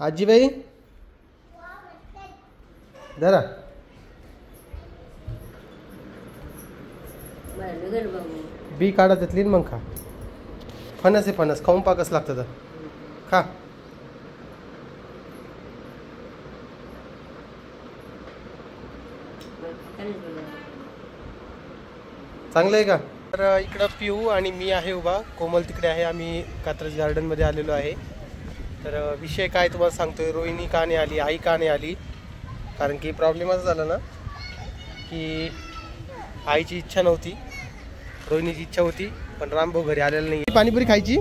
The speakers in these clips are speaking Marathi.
आजीबाई जरा बी काढा त्यातली मग खा. फणस आहे फणस, खाऊन पाकच लागतं तर खा. चांगलं आहे का? तर इकडं पिऊ आणि मी आहे उभा, कोमल तिकडे आहे. आम्ही कात्रज गार्डनमध्ये आलेलो आहे. तर विषय काय तुम्हाला सांगतोय. रोहिणी का नाही आली, आई का नाही आली, कारण की प्रॉब्लेम असं झाला ना की आईची इच्छा नव्हती, रोहिणीची इच्छा होती, पण रामभाऊ घरी आलेला नाही. पाणीपुरी खायची.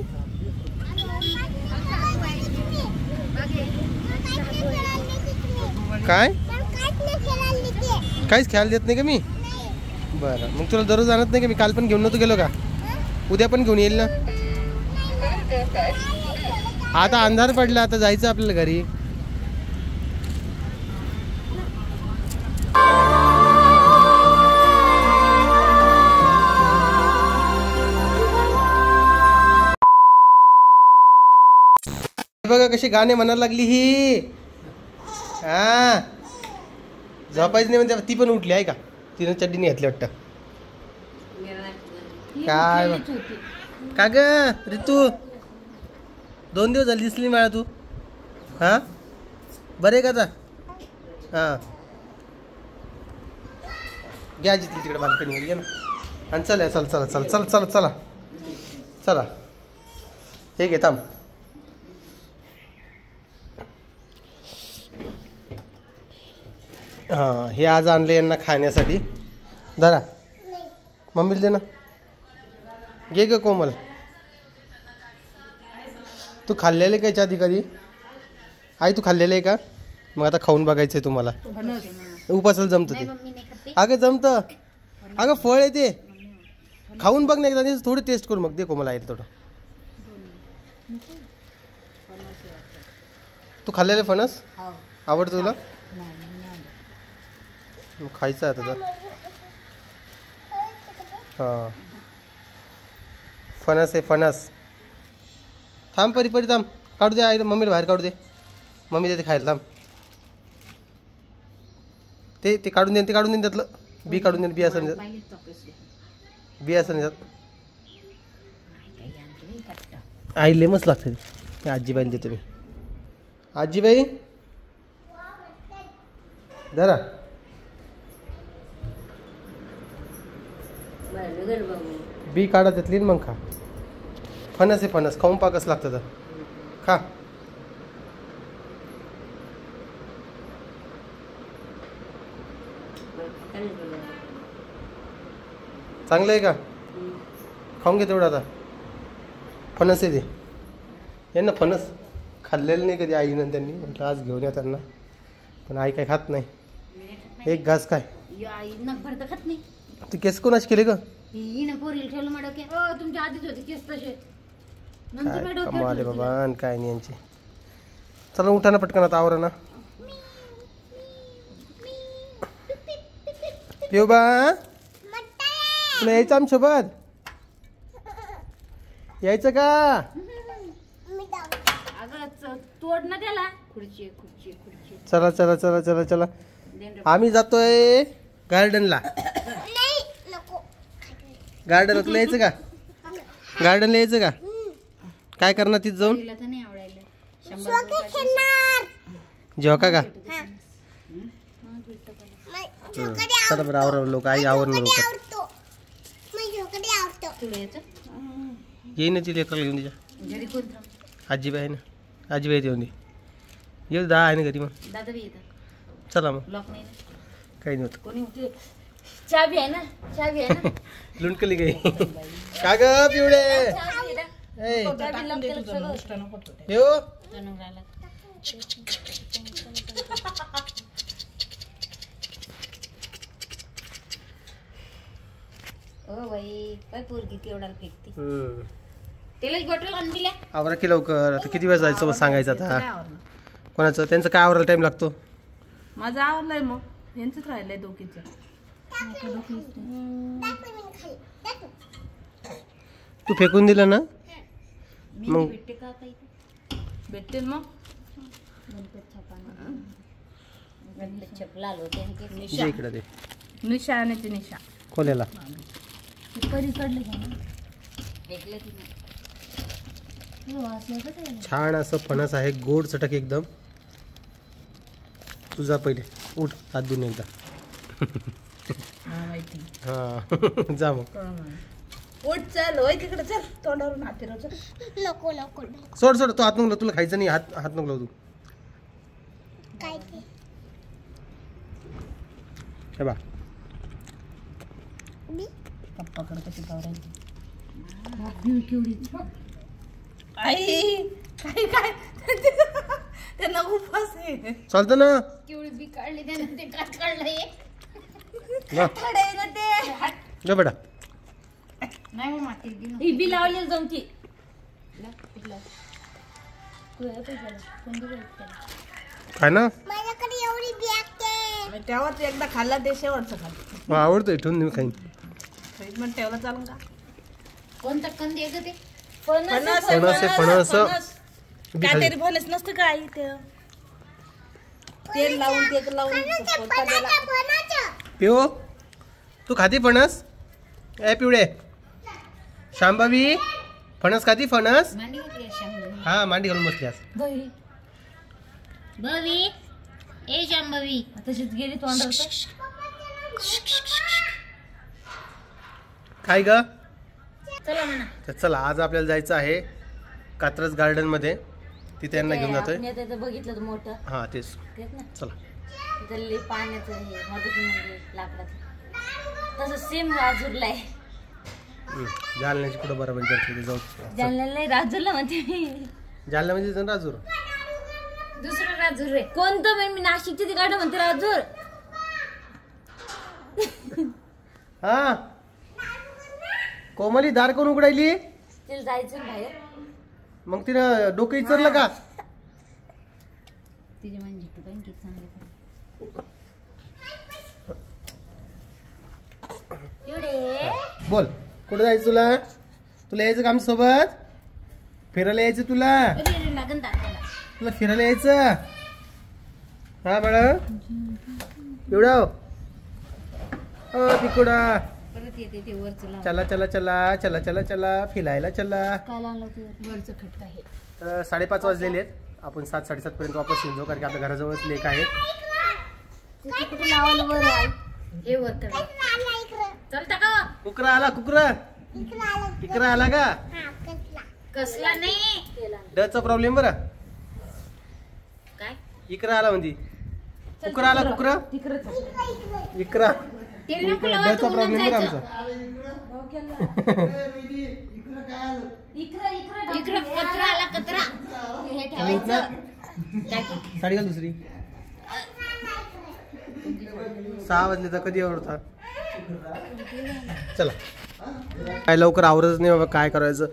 काय काहीच खेळायला देत नाही का मी? बरं मग तुला दररोज आणत नाही का मी? काल पण घेऊन नव्हतो गेलो का? उद्या पण घेऊन येईल ना. आता अंधार पडला, आता जायचं आपल्याला घरी. बघा कशी गाणे म्हणायला लागली ही. हा झोपायचं नाही म्हणजे ती पण उठली आहे का? तिने चड्डी नाही घातली वाटतं. काय का ग ऋतू, 2 दिवस झाले दिसली मला तू. हा बरे का आता? हा घ्या जिथली तिकडे बाल्कनीमध्ये घ्या ना. आणि चला चला चला चला चला चला चला चला हे घे थांब. हां हे आज आणले यांना खाण्यासाठी. धरा मम्मीला दे ना. घे ग कोमल. तू खाल्लेले का याच्या आधी कधी? आई तू खाल्लेलं आहे का? मग आता खाऊन बघायचं आहे तुम्हाला. उपासाला जमतं ते. अगं जमतं, अगं फळ आहे ते. खाऊन बघ ना एकदा, थोडी टेस्ट करू. मग दे कोमल आहे थोडं. तू खाल्लेलं फणस आवडतं तुला? खायचं आता तर. हां फणस आहे फणस. थांब परी परी थांब, काढू दे आई, मम्मीला बाहेर काढू दे. मम्मी देते खायला थांब. ते ते काढून दे, ते काढून दे त्यातलं बी काढून दे. बी असं बी असं नाही आईले मस्त लागतं ते. आजीबाईला देते मी. आजीबाई जरा बी काढा त्यातली मग खा. फणस आहे फणस, खाऊन पाकच लागतं तर खा. चांगलं आहे का? खाऊन घे तेवढं आता. फणस आहे ते. यांना फणस खाल्लेलं नाही कधी आईनं, त्यांनी म्हटलं आज घेऊन या त्यांना, पण आई काय खात नाही. एक घास काय तू केस कोणाच केले ग? काय कमाल आहे बाबा, आणि काय नाही यांची. चला उठा ना पटकन आता, आवरा ना. पिऊ बा तुला यायचं आमच्यासोबत? यायचं का? चला चला चला चला चला आम्ही जातोय गार्डनला. गार्डनला तुला यायचं का? गार्डनला यायचं का? काय करणार तिथं जाऊन? झोका का? चला बरं आवरा लोक, आई आवरण लवकर. येईन ना ती लेकरला घेऊन तिच्या. आजीबाई आहे ना, आजीबाई येऊन दे. येऊ दहा आहे ना घरी. मग चला मग काही नव्हतं. चाबी आहे ना, चाबी आहे ना. लुंडकली गई का ग पिवडे? आवरा की लवकर. आता किती वेळ जायचं सांगायचं आता. कोणाचं त्यांचं काय आवरायला टाइम लागतो? माझं आवरलंय, मग यांचंच राहिलंय दोघीचं. तू फेकून दिलं ना मग भेटतील मग. गणपत छपला होते जे इकडे ते निशा आणि ती निशा खोल्याला परीकडले ऐकलं की छान असं फणस आहे, गोड चटक एकदम. तुझा पहिले उठ, हात धुवून एकदा. माहिती हा जा मग. उठ चल, होय तिकडे चल, तोंडावरून हात फिरव चल. नको नको सोड सोड, तू हात नको, तुला खायचं नाही. हात नको लावू तू. काय ते हे बा पप्पाकडे कशी गावरायची केवढी आई काय काय त्यांना उपास आहे. चालतं ना. केवढी बी काढली त्यानं, ते काट काढलंय जा कडे ना ते जा बेटा. नाही मग माती ही बी लावली जमती काय ना माझ्याकडे एवढी बी असते. तेव्हाच एकदा खाल्ला ते शेवटचं खाल्लं. मग आवडतं ठेवून मी खाईन. ट्रीटमेंट ठेवलं चालून का? कोणतं कंद आहे ते फणस फणस बी खाली. काटेरी फणस नसतं का आई ते तेल लावून तेल लावून पोटाला. पिओ तू खाती फणस? ए पिवडे शांबावी फणस खाती? फणस मांडी घेतली शांभवी. हा मांडी घालून बसली आज. बवी ए शांभवी तशीच गेली तोंडावर. काय ग? चला म्हणा. तर चला आज आपल्याला जायचं आहे कात्रज गार्डन मध्ये. तिथे यांना घेऊन जातोय. आपण आता बघितलं मोठं हा तेच. तेच ना, चला तिथले पाण्याचं हे मदत म्हणजे लाकडाचं तसं सेम राजूरला आहे. जालन्याची कुठं बरोबर करते जाऊ. जालन्याला नाही, राजूरला म्हणते मी. जालना म्हणजे राजूर. दुसरं राजूर रे. कोणतं मी नाशिकची ती गाडी म्हणते राजूर. हा कोमली दार कोण उघडायली? तिला जायचं ना बाहेर. मग तिनं डोकं इचरलं का? तिची म्हणजे तू पण किती सांगितलं एवढे. बोल कुठं जायचं तुला? तुला यायचं का आमच्यासोबत? फिरायला यायचं तुला? अरे लागन दाखवायला. तुला फिरायला यायचं? हा बाळा एवढा तिकडा. परत येते ते वरचं लावून. चला चला चला चला चला चला फिरायला चला. काय लावलं ते वरचं खटका आहे. तर 5:30 वाजलेले आहेत. आपण 7-7:30 पर्यंत वापस येऊन जाऊ कारण की आपल्या घराजवळच लेक आहे. ते कुठे लावायला वर आहे हे वर कर. चलता का? कुकरा आला कुकरा. तिकरा आला का? कसला नाही डचा प्रॉब्लेम बरं. काय इकरा आला म्हणजे कुकरा आला. कुकरा इकरा तेल नको लावा, डचा तू प्रॉब्लेम बरं जायचं. आमचा. इकडं कचरा आला कचरा हे ठेवायचं. टाकी. साडी घाल दुसरी. 6 वाजले तर कधी आवडता. चला काय लवकर आवरतच नाही बाबा. काय करायचं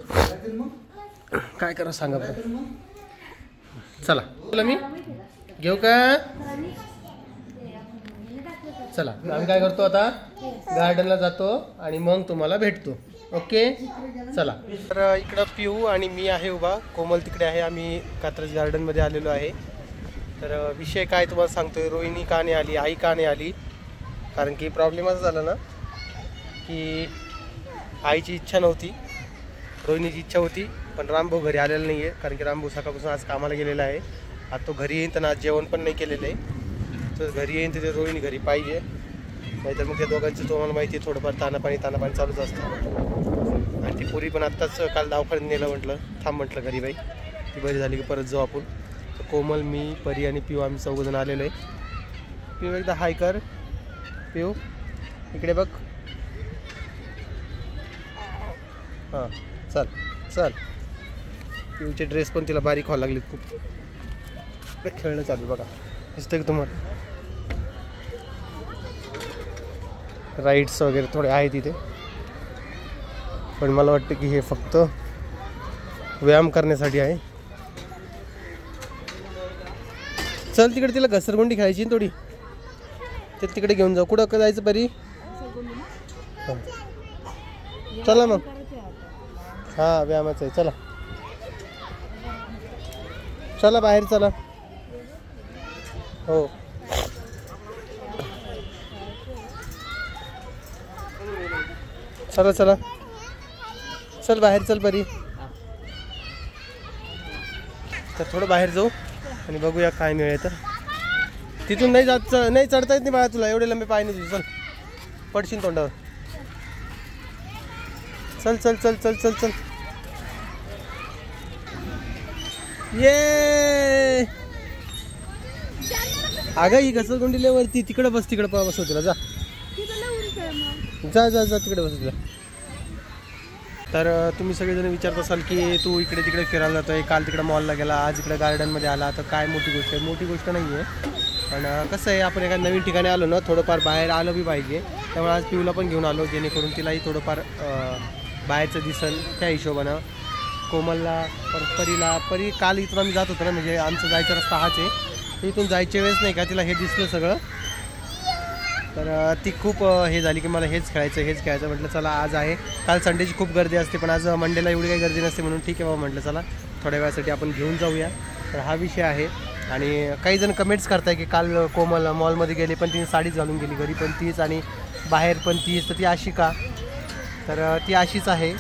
काय करा सांगा बरं. चला तुला मी घेऊ का? चला आम्ही काय करतो आता गार्डनला जातो आणि मग तुम्हाला भेटतो. ओके चला. तर इकडं पिऊ आणि मी आहे उभा. कोमल तिकडे आहे. आम्ही कात्रज गार्डनमध्ये आलेलो आहे. तर विषय काय तुम्हाला सांगतोय. रोहिणी का नाही आली, आई का नाही आली? कारण की प्रॉब्लेम असं झाला ना की आईची इच्छा नव्हती, रोहिणीची इच्छा होती. पण रामभाऊ घरी आलेला नाही आहे कारण की रामभाऊ सकाळपासून आज कामाला गेलेला आहे. आता तो घरी येईन तर आज जेवण पण नाही केलेलं आहे. तर घरी येईन तर रोहिणी घरी पाहिजे. नाहीतर मग त्या दोघांचं तुम्हाला माहिती आहे थोडंफार तानापाणी चालूच असतं. आणि ती पुरी पण आत्ताच काल दवाखान्यात नेलं. म्हटलं थांब म्हटलं घरी बाई, ती बरी झाली की परत जाऊ आपण. तर कोमल, मी, परी आणि पिऊ आम्ही 4 जण आलेलो आहे. पिऊ एकदा हाय कर. पिऊ इकडे बघ. हां चल चल. पिऊचे ड्रेस पण तिला बारीक व्हायला लागलेत खूप. खेळणं चालू बघा दिसतं की तुम्हाला. राईड्स वगैरे थोडे आहेत इथे. पण मला वाटतं की हे फक्त व्यायाम करण्यासाठी आहे. चल तिकडे तिला घसरगुंडी खेळायची थोडी. ते तिकडे घेऊन जाऊ. कुठं जायचं परी? चला मग. हां व्यायामाचं आहे. चला चला बाहेर चला. हो चला चला चल बाहेर चल परी. तर थोडं बाहेर जाऊ आणि बघूया काय मिळेल. तर तिथून नाही जात नाही चढता येत नाही बाळा तुला, एवढे लंबे पाय नाही तुझे. चल पडशील तोंडावर. चल चल चल चल चल चल ये. अगं ही घसरगुंडी वरती तिकडे बस, तिकडे बसव तुला. जा जा जा जा तिकडे बस तुला. तर तुम्ही सगळेजण विचारत असाल की तू इकडे तिकडे फिरायला जातोय, काल तिकडे मॉलला गेला, आज इकडे गार्डनमध्ये आला, तर काय मोठी गोष्ट आहे? मोठी गोष्ट नाही आहे, पण कसं आहे आपण एका नवीन ठिकाणी आलो ना, थोडंफार बाहेर आलं बी पाहिजे. त्यामुळे आज पिऊला पण घेऊन आलो, जेणेकरून तिलाही थोडंफार बाहेरचं दिसन त्या हिशोबानं. कोमलला परीला परी काल इथून आम्ही जात होतो ना, म्हणजे आमचं जायचा रस्ता हाच आहे, तर इथून जायच्या वेळेस नाही का तिला हे दिसलं सगळं. तर ती खूप हे झाली की मला हेच खेळायचं म्हटलं चला आज आहे. काल संडेची खूप गर्दी असते, पण आज मंडेला एवढी काही गर्दी नसते, म्हणून ठीक आहे बाबा म्हटलं चला थोड्या वेळासाठी आपण घेऊन जाऊया. तर हा विषय आहे. आणि काही जण कमेंट्स करताय की काल कोमल मॉलमध्ये गेली पण तिने साडीच घालून गेली, घरी पण तीच आणि बाहेर पण तीच, तर ती अशी का? तर ती अशीच आहे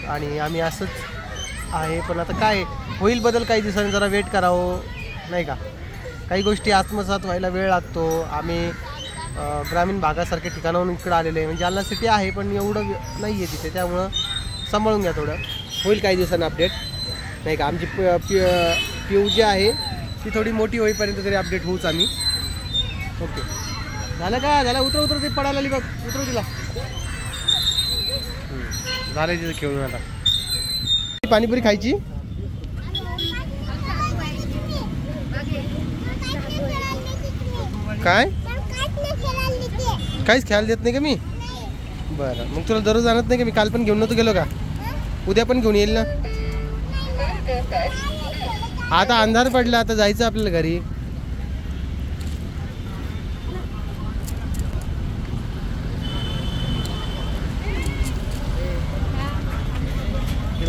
आणि आम्ही असंच आहे. पण आता काय होईल बदल, काही दिवसांनी जरा वेट करावं नाही का. काही गोष्टी आत्मसात व्हायला वेळ लागतो. आम्ही ग्रामीण भागासारख्या ठिकाणाहून इकडं आलेलं आहे, म्हणजे जालना सिटी आहे पण एवढं नाही आहे तिथे, त्यामुळं सांभाळून घ्या थोडं. होईल काही दिवसांनी अपडेट नाही का. आमची पिऊ जी आहे ती थोडी मोठी होईपर्यंत तरी अपडेट होऊच आम्ही. ओके झालं का? झालं. उतर ते पडायला आली बघ, उतरव तिला. झालं तिथं खेळून. आता पाणीपुरी खायची. काय काहीच खेळायला देत नाही का मी? बरं मग तुला दररोज आणत नाही का मी? काल पण घेऊन नव्हतं गेलो का? उद्या पण घेऊन येईल ना. आता अंधार पडला, आता जायचं आपल्याला घरी.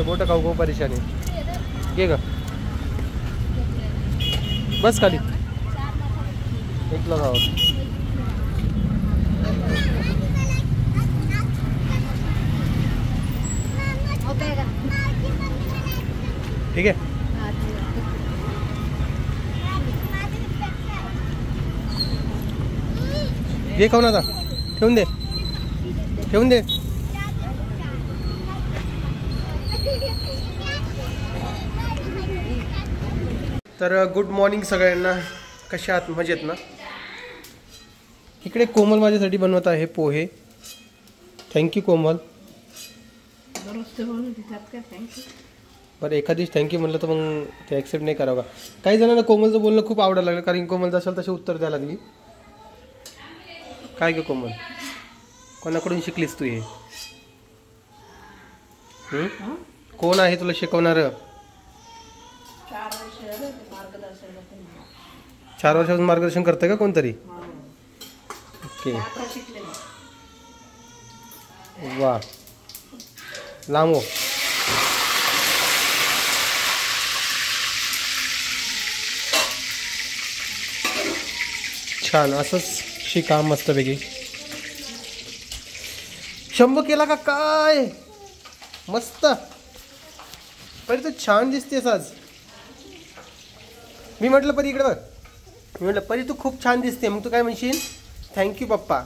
मोठं खाऊ खूप परेशानी घे ग. बस खाली एकला जावं. ठीक आहे. घे खाऊन. आता ठेवून दे, ठेवून दे. तर गुड मॉर्निंग सगळ्यांना. कशा आहात? मजेत ना? इकडे कोमल माझ्यासाठी बनवत आहे पोहे. थँक्यू कोमल. बरं एखादी थँक्यू म्हणलं तर मग ते ॲक्सेप्ट नाही करावं का? काही जणांना कोमलचं बोलणं खूप आवडायला लागलं, कारण कोमल जसं तसे उत्तर द्यायला लागली. काय ग कोमल, कोणाकडून शिकलीस तू हे? कोण आहे तुला शिकवणार? 4 वर्षापासून मार्गदर्शन करतंय का कोणतरी? ओके वा लांबो. छान असंच शिका मस्तपैकी. शंभू केला का काय? मस्त. परी तू छान दिसतेस आज. मी म्हटलं परी इकडे बघ, मी म्हटलं परी तू खूप छान दिसते. मग तू काय म्हणशील? थँक्यू पप्पा.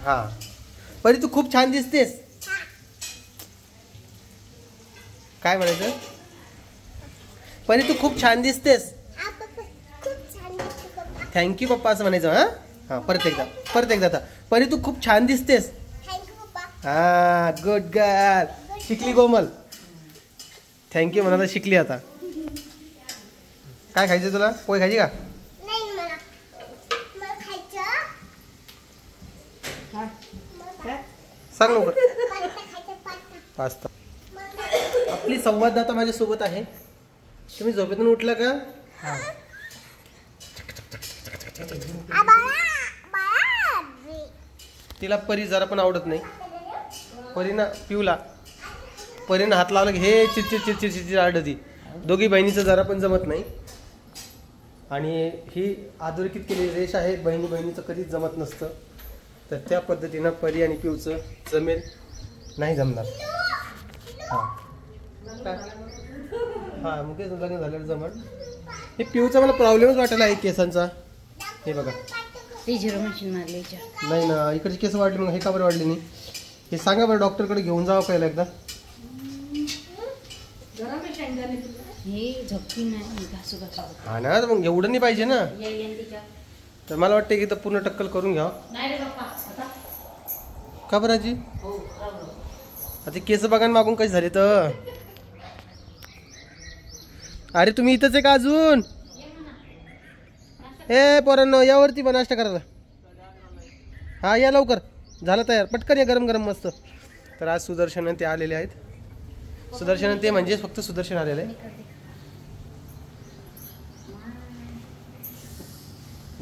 हां परी तू खूप छान दिसतेस. काय म्हणायचं? परी तू खूप छान दिसतेस. थँक्यू पप्पा असं म्हणायचं. हां हां परत एकदा आता. परी तू खूप छान दिसतेस. हां गुड गर्ल. शिकली कोमल. थँक्यू म्हणायला शिकली. आता काय खायचं तुला? पोहे खायची का? सांग लवकर. पास्ता. आपली संवाददाता माझ्यासोबत आहे. तुम्ही झोपेतून उठला का? हां तिला परी जरा पण आवडत नाही. परीना पिऊला परीनं हात लावला की हे चिडचिड आडती. दोघी बहिणीचं जरा पण जमत नाही. आणि ही अधोरेखित केलेली रेष आहे, बहिणी बहिणीचं कधीच जमत नसतं. तर त्या पद्धतीनं परी आणि पिऊचं जमेल, नाही जमणार. हां हां मग तेच लग्न झालेलं जमल. हे पिऊचा मला प्रॉब्लेमच वाटायला आहे केसांचा. हे बघा नाही ना, इकडचे केस वाढले, मग हे का बरं वाढले नाही हे सांगा बरं. डॉक्टरकडे घेऊन जावं पहिला एकदा. हा ना, मग एवढं नाही पाहिजे ना. तर मला वाटतं की तर पूर्ण टक्कल करून घ्या. का बरं आजी? आता केस बघा मागून कसे झाले तर. अरे तुम्ही इथंच आहे का अजून? ए पोरांनो यावरती पण नाश्ता करायला. हा या लवकर, झालं तयार, पटकन या, गरम गरम मस्त. तर आज सुदर्शन ते आलेले आहेत. सुदर्शन ते म्हणजे फक्त सुदर्शन आलेलं आहे.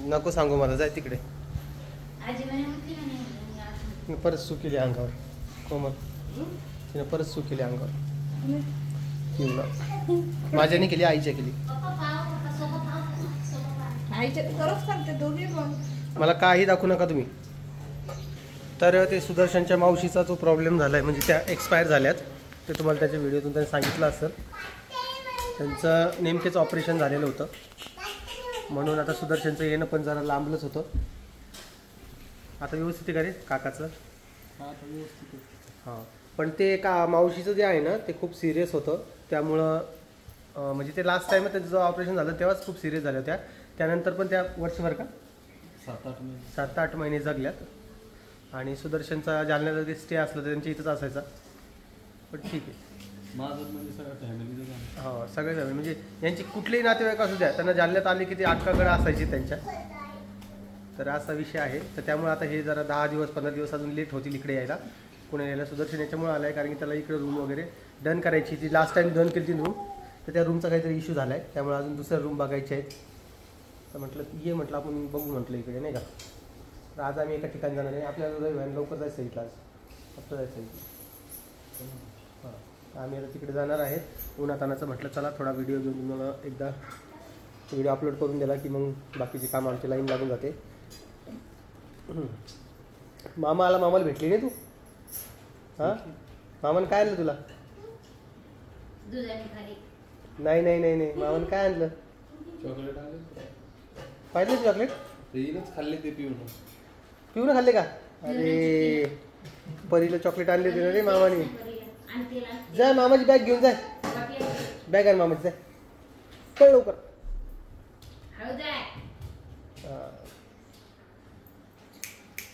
नको सांगू मला, जाय तिकडे. परत सू केली अंगावर कोमल, तिने परत सू केली अंगावर. माझ्याने केली, आईच्या केली. मला काही दाखवू नका तुम्ही. तर ते सुदर्शनच्या मावशीचा जो प्रॉब्लेम झाला आहे, म्हणजे त्या एक्सपायर झाल्यात, ते तुम्हाला त्याच्या व्हिडिओतून त्यांनी सांगितलं असेल. त्यांचं नेमकेच ऑपरेशन झालेलं होतं, म्हणून आता सुदर्शनचं येणं पण जरा लांबलंच होतं. आता व्यवस्थित आहे का रे काकाचं? हां पण ते का मावशीचं जे आहे ना ते खूप सिरियस होतं, त्यामुळं म्हणजे ते लास्ट टाईम त्यांचं जेव्हा ऑपरेशन झालं तेव्हाच खूप सिरियस झाल्या होत्या. त्यानंतर पण त्या वर्षभर का 7-8 महिने जगल्यात. आणि सुदर्शनचा जालन्याला जरी स्टे असलं तर त्यांच्या इथंच असायचा. पण ठीक आहे, हो सगळे फॅमिली म्हणजे यांची कुठलेही नातेवाईक असू द्या, त्यांना जालन्यात आले की ते आटकाकडे असायची त्यांच्या. तर असा विषय आहे. तर त्यामुळे आता हे जरा 10-15 दिवस अजून लेट होतील इकडे यायला, पुणे यायला. सुदर्शन याच्यामुळे आला आहे कारण की त्याला इकडे रूम वगैरे डन करायची. ती लास्ट टाईम डन केली ती रूम, तर त्या रूमचा काहीतरी इश्यू झाला आहे, त्यामुळे अजून दुसऱ्या रूम बघायचे आहेत. तर म्हटलं ये, म्हटलं आपण बघू म्हटलं इकडे, नाही का. तर आज आम्ही एका ठिकाणी जाणार आहे. आपल्याला रविवार लवकर जायचं आहे, आज आत्ता जायचं आहे. हां आम्ही आता तिकडे जाणार आहे उन्हातानाचं. म्हटलं चला थोडा व्हिडिओ घेऊन तुम्हाला एकदा व्हिडिओ अपलोड करून दिला की मग बाकीची कामं आमची लाईन लागून जाते. मामा आला, मामाला भेटली नाही तू? हां मामानं काय आणलं तुला? नाही नाही नाही नाही, मामानं काय आणलं? चॉकलेट आणलं. पाहिजे चॉकलेट? खाल्ले ते पिऊन खाल्ले का? अरे परीला चॉकलेट आणले होते ना रे मामाने. जाय मामाची बॅग घेऊन जाय, बॅग आहे मामाची, जाय पळ लवकर.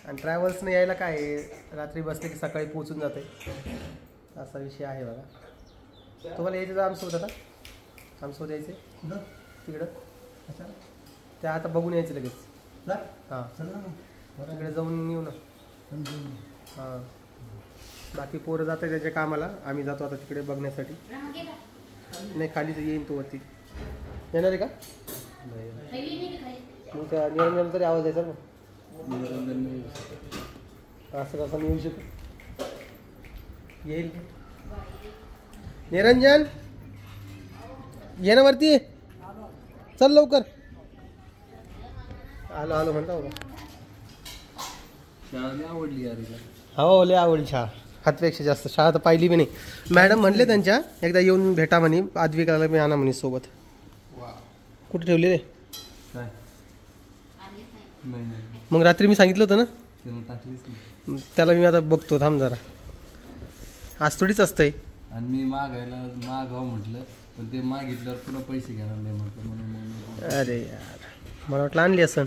आणि ट्रॅव्हल्सने यायला काय आहे, रात्री बसले की सकाळी पोहोचून जाते, असा विषय आहे बघा. तुम्हाला यायचं का आमसोबत? आता आमसोबत यायचं तिकडं त्या आता बघून यायचं लगेच. हां तिकडे जाऊन येऊ ना. हां बाकी पोरं जात आहे त्याच्या कामाला, आम्ही जातो आता तिकडे बघण्यासाठी. नाही खाली तर येईन तो वरती. येणार आहे का? मग त्या निरंजन तरी आवाज द्यायचा मग. असं कसं मी येऊ शकतो? येईल निरंजन, ये ना वरती, चल लवकर. आलो आलो म्हणता बाबा. आवडली यार, हो लय आवडली शाळा, हातपेक्षा जास्त. शाळा तर पाहिली बी नाही. मॅडम म्हणले त्यांच्या एकदा येऊन भेटा म्हणे, आद्विकाला मी आणा म्हणे सोबत. कुठे ठेवली रे? मग रात्री मी सांगितलं होतं ना त्याला. मी आता बघतो थांब जरा, आज थोडीच असतंय. आणि मी मागावं म्हटलं, पण ते मागितल्यावर पुन्हा पैसे घेणार नाही म्हटलं, म्हणून. अरे यार मला वाटलं आणली असं.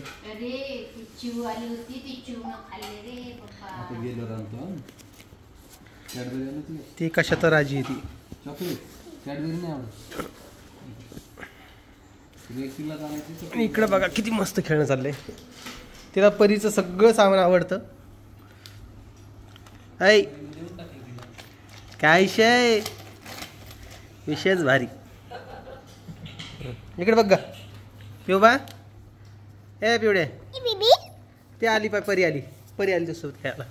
गेलो राहतो ती कशा तर राजी ती चॉकलेट कॅडबरी नाही आवडत. इकडं बघा किती मस्त खेळणं चाललंय. तिला परीचं सगळं सामान आवडतं. ऐ काय विषय, विषयच भारी. इकडे बघ गा पिऊ बा. ए पिवडे ते आली पाय, परी आली, परी आली तुझ्यासोबत खेळायला.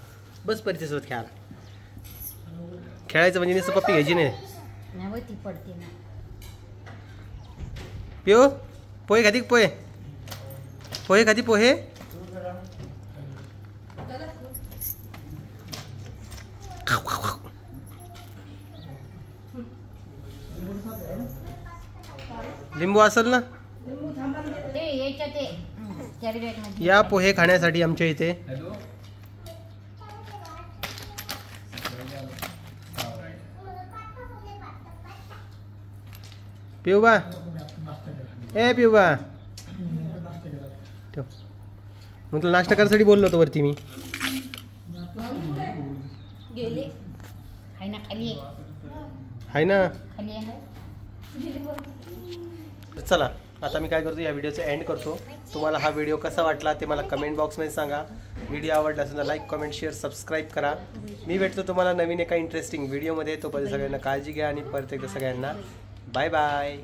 बस परीच्या सोबत खेळायला. खेळायचं म्हणजे नुसतं पप्पी घ्यायची नाही. पिऊ पोहे खाती पोहे. पोहे खाती पोहे? लिंबू असेल ना? या पोहे खाण्यासाठी आमच्या इथे. पिऊबा ए पिऊबा ठेव. मग तुला नाश्ता करायसाठी बोललो होतो वरती मी. गेले हाय ना खाली आहे ना. खाली आहे. चला आता मी काय करतो, या व्हिडिओचा एंड करतो. तुम्हाला हा व्हिडिओ कसा वाटला ते मला कमेंट बॉक्समध्ये सांगा. व्हिडिओ आवडला असेल तर लाईक कमेंट शेअर सबस्क्राईब करा. मी भेटतो तुम्हाला नवीन एका इंटरेस्टिंग व्हिडिओमध्ये. तोपर्यंत सगळ्यांना काळजी घ्या आणि परत एकदा सगळ्यांना बाय बाय.